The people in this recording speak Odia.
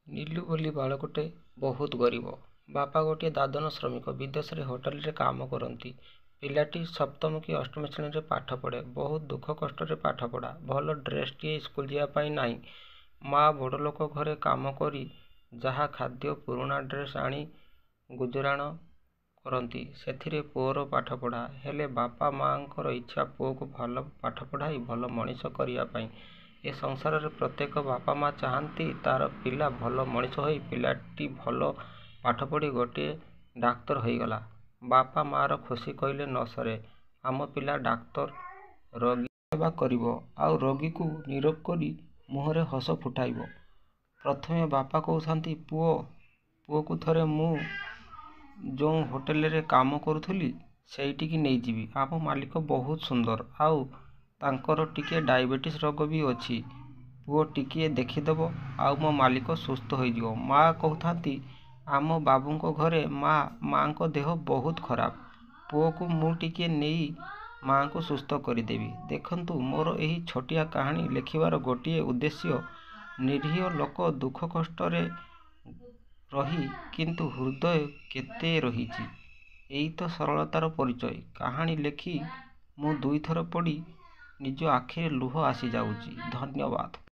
ନୀଲୁ ବୋଲି ବାଳକଟେ ବହୁତ ଗରିବ। ବାପା ଗୋଟିଏ ଦାଦନ ଶ୍ରମିକ ବିଦେଶରେ ହୋଟେଲରେ କାମ କରନ୍ତି। ପିଲାଟି ସପ୍ତମ କି ଅଷ୍ଟମ ଶ୍ରେଣୀରେ ପାଠ ପଢ଼େ। ବହୁତ ଦୁଃଖ କଷ୍ଟରେ ପାଠ ପଢ଼ା। ଭଲ ଡ୍ରେସଟିଏ ସ୍କୁଲ ଯିବା ପାଇଁ ନାହିଁ। ମା ବଡ଼ଲୋକ ଘରେ କାମ କରି ଯାହା ଖାଦ୍ୟ ପୁରୁଣା ଡ୍ରେସ ଆଣି ଗୁଜରାଣ କରନ୍ତି ସେଥିରେ ପୁଅର ପାଠପଢ଼ା। ହେଲେ ବାପା ମାଆଙ୍କର ଇଚ୍ଛା ପୁଅକୁ ଭଲ ପାଠ ପଢ଼ାଇ ଭଲ ମଣିଷ କରିବା ପାଇଁ। ଏ ସଂସାରରେ ପ୍ରତ୍ୟେକ ବାପା ମା ଚାହାନ୍ତି ତାର ପିଲା ଭଲ ମଣିଷ ହୋଇ ପିଲାଟି ଭଲ ପାଠ ପଢ଼ି ଗୋଟିଏ ଡାକ୍ତର ହୋଇଗଲା। ବାପା ମାଆର ଖୁସି କହିଲେ ନ ସରେ। ଆମ ପିଲା ଡାକ୍ତର, ରୋଗୀ ସେବା କରିବ ଆଉ ରୋଗୀକୁ ନିରୋଗ କରି ମୁହଁରେ ହସ ଫୁଟାଇବ। ପ୍ରଥମେ ବାପା କହୁଥାନ୍ତି ପୁଅକୁ ଥରେ ମୁଁ ଯୋଉ ହୋଟେଲରେ କାମ କରୁଥିଲି ସେଇଠିକି ନେଇଯିବି। ଆମ ମାଲିକ ବହୁତ ସୁନ୍ଦର ଆଉ ତାଙ୍କର ଟିକିଏ ଡାଇବେଟିସ୍ ରୋଗ ବି ଅଛି। ପୁଅ ଟିକିଏ ଦେଖିଦେବ ଆଉ ମୋ ମାଲିକ ସୁସ୍ଥ ହୋଇଯିବ। ମା କହୁଥାନ୍ତି ଆମ ବାବୁଙ୍କ ଘରେ ମାଆଙ୍କ ଦେହ ବହୁତ ଖରାପ। ପୁଅକୁ ମୁଁ ଟିକିଏ ନେଇ ମାଆଙ୍କୁ ସୁସ୍ଥ କରିଦେବି। ଦେଖନ୍ତୁ ମୋର ଏହି ଛୋଟିଆ କାହାଣୀ ଲେଖିବାର ଗୋଟିଏ ଉଦ୍ଦେଶ୍ୟ ନିରୀହ ଲୋକ ଦୁଃଖ କଷ୍ଟରେ ରହି କିନ୍ତୁ ହୃଦୟ କେତେ ରହିଛି ଏଇ ତ ସରଳତାର ପରିଚୟ। କାହାଣୀ ଲେଖି ମୁଁ ଦୁଇଥର ପଢ଼ି ନିଜ ଆଖିରେ ଲୁହ ଆସିଯାଉଛି। ଧନ୍ୟବାଦ।